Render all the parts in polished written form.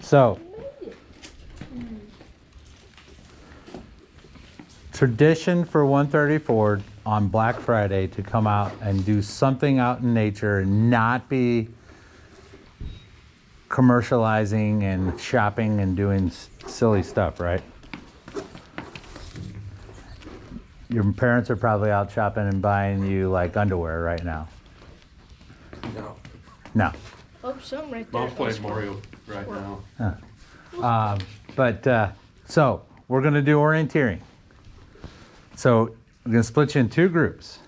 So, tradition for 134 on Black Friday to come out and do something out in nature and not be commercializing and shopping and doing silly stuff, right? Your parents are probably out shopping and buying you like underwear right now. No. No. Oh, some right there. Mom's playing Mario right now. So we're going to do orienteering. So we're going to split you in two groups.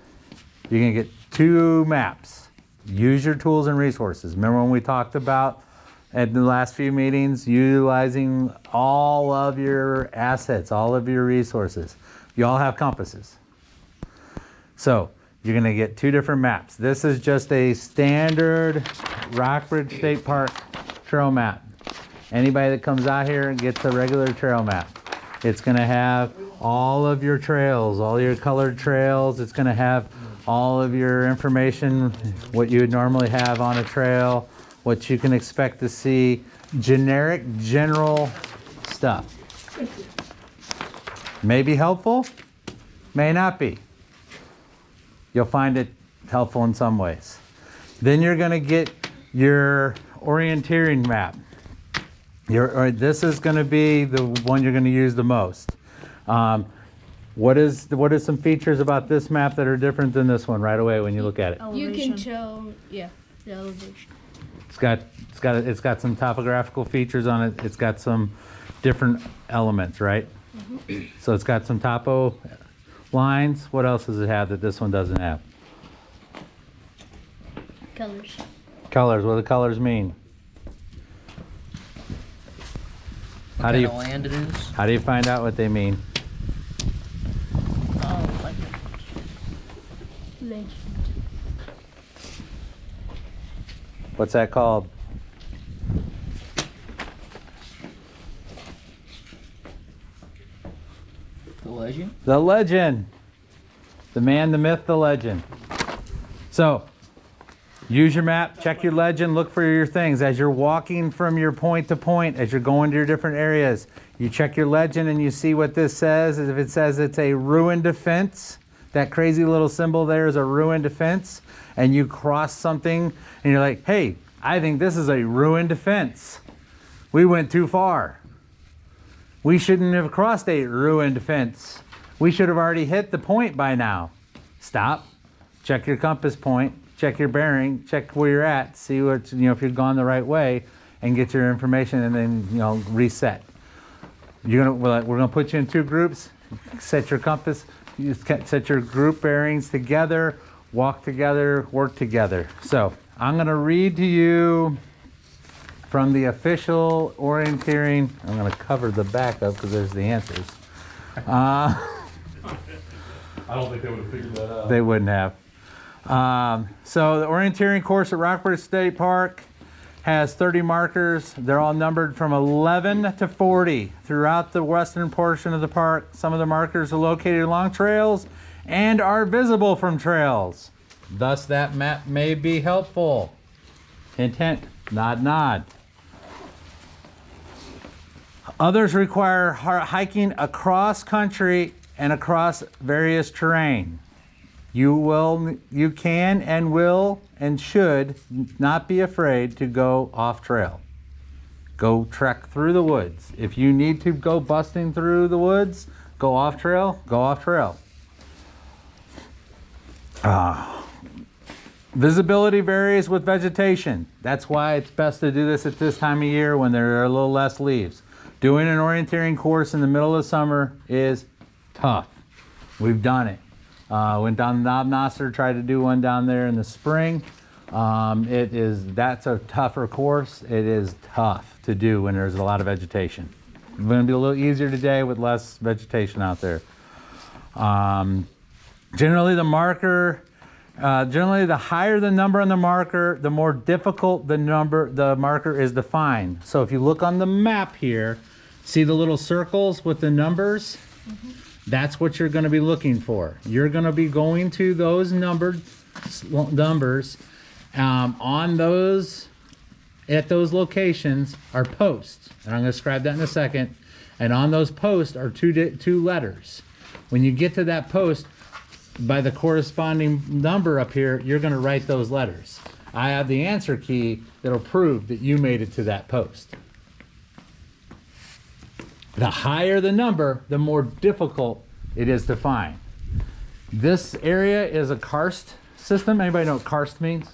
You're going to get two maps. Use your tools and resources. Remember when we talked about at the last few meetings, utilizing all of your assets, all of your resources. You all have compasses. So you're going to get two different maps. This is just a standard Rockbridge State Park trail map. Anybody that comes out here gets a regular trail map. It's going to have all of your trails, all your colored trails. It's going to have all of your information, what you would normally have on a trail, what you can expect to see, generic, general stuff. May be helpful, may not be. You'll find it helpful in some ways. Then you're going to get your orienteering map. This is going to be the one you're going to use the most. What is some features about this map that are different than this one right away when you look at it? You can tell, yeah, the elevation. It's got some topographical features on it. It's got some different elements, right? Mm-hmm. So it's got some topo lines. What else does it have that this one doesn't have? Colors. Colors. What do the colors mean? What kind of land it is? How do you find out what they mean? Oh, like Legend. What's that called? the legend? The legend. The man, the myth, the legend. So, use your map, check your legend, look for your things. As you're walking from your point to point, as you're going to your different areas, you check your legend and you see what this says. If it says it's a ruined defense, that crazy little symbol there is a ruined defense, and you cross something and you're like, hey, I think this is a ruined defense. We went too far. We shouldn't have crossed a ruined fence. We should have already hit the point by now. Stop, check your compass point, check your bearing, check where you're at, see what, if you've gone the right way, and get your information, and then, reset. We're gonna put you in two groups, set your compass, set your group bearings together, walk together, work together. So I'm gonna read to you from the official orienteering. I'm gonna cover the back up because there's the answers. I don't think they would have figured that out. They wouldn't have. So the orienteering course at Rockbridge State Park has 30 markers. They're all numbered from 11 to 40 throughout the western portion of the park. Some of the markers are located along trails and are visible from trails. Thus, that map may be helpful. Hint, hint, nod, nod. Others require hiking across country and across various terrain. You can and will and should not be afraid to go off trail. Go trek through the woods. If you need to go busting through the woods, go off trail, go off trail. Visibility varies with vegetation. That's why it's best to do this at this time of year when there are a little less leaves. Doing an orienteering course in the middle of summer is tough. We've done it. Went down to Knob Nosser, tried to do one down there in the spring. That's a tougher course. It is tough to do when there's a lot of vegetation. It's going to be a little easier today with less vegetation out there. Generally the higher the number on the marker, the more difficult the marker is to find. So if you look on the map here, see the little circles with the numbers? Mm-hmm. That's what you're going to be looking for. You're going to be going to those numbers on those at those locations are posts, and I'm going to describe that in a second. And on those posts are two letters. When you get to that post, by the corresponding number up here, you're going to write those letters. I have the answer key that'll prove that you made it to that post. The higher the number, the more difficult it is to find. This area is a karst system. Anybody know what karst means?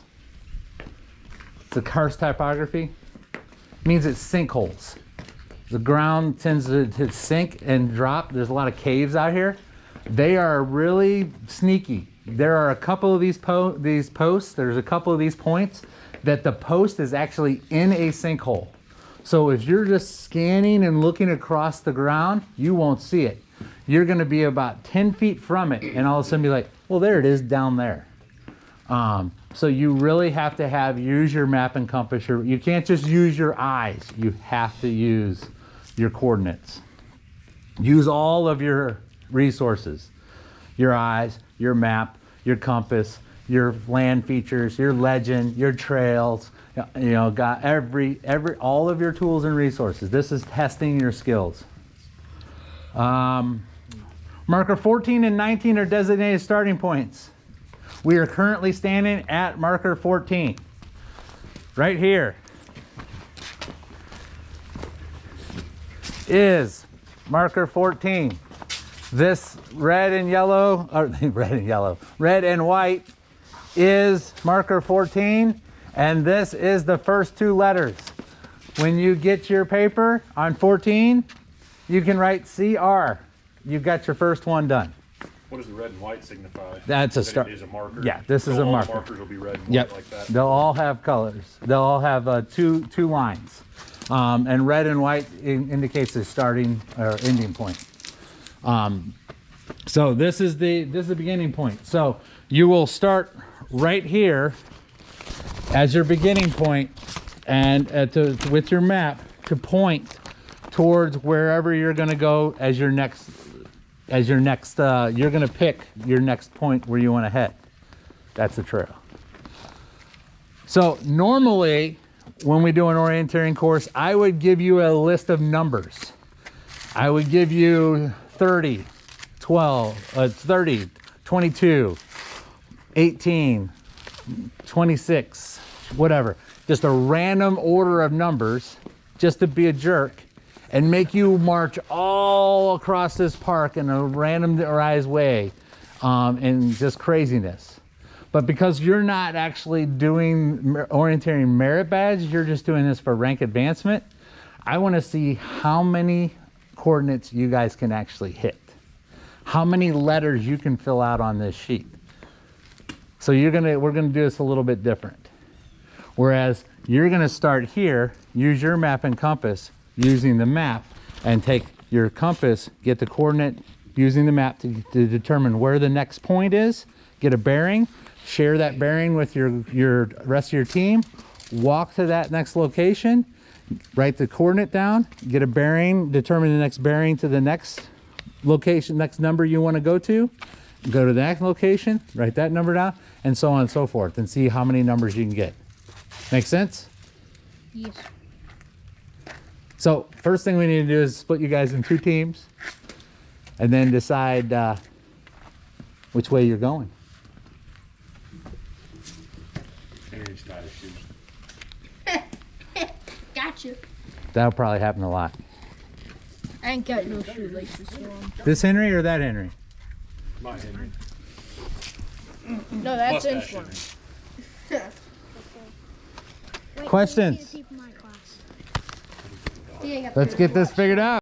It's a karst typography. It means it's sinkholes. The ground tends to sink and drop. There's a lot of caves out here. They are really sneaky. There are a couple of these posts, there's a couple of these points that the post is actually in a sinkhole. So if you're just scanning and looking across the ground, you won't see it. You're gonna be about 10 feet from it and all of a sudden be like, well, there it is down there. So you really have to use your map and compass. You can't just use your eyes. You have to use your coordinates. Use all of your resources. Your eyes, your map, your compass, your land features, your legend, your trails, you know, got all of your tools and resources. This is testing your skills. Marker 14 and 19 are designated starting points. We are currently standing at marker 14. Right here is marker 14. This red and white is marker 14, and this is the first two letters. When you get your paper on 14, you can write CR. You've got your first one done. What does the red and white signify? That's a That start. It is a marker? Yeah, this is So a all marker. markers will be red and white Yep. like that? They'll all have colors. They'll all have two lines. And red and white indicates the starting or ending point. So this is the beginning point. So you will start right here as your beginning point, and with your map to point towards wherever you're going to go as your next. You're going to pick your next point where you want to head. That's the trail. So normally, when we do an orienteering course, I would give you a list of numbers. I would give you 30, 22, 18, 26, whatever. Just a random order of numbers, just to be a jerk, and make you march all across this park in a randomized way, and just craziness. But because you're not actually doing orienteering merit badge, you're just doing this for rank advancement, I want to see how many coordinates you guys can actually hit. How many letters you can fill out on this sheet. So we're gonna do this a little bit different. Whereas you're gonna start here, use your map and compass, using the map, and take your compass, get the coordinate using the map to determine where the next point is, get a bearing, share that bearing with your rest of your team, walk to that next location, write the coordinate down, get a bearing, determine the next bearing to the next location, next number you want to go to the next location, write that number down, and so on and so forth, and see how many numbers you can get. Make sense? Yes. So first thing we need to do is split you guys in two teams and then decide which way you're going. Henry's got his shoes. Gotcha. That'll probably happen a lot. I ain't got no shoelaces on. This Henry or that Henry? My Henry. No, that's Mustache insurance. Henry. Questions? He ain't got Let's get this figured out.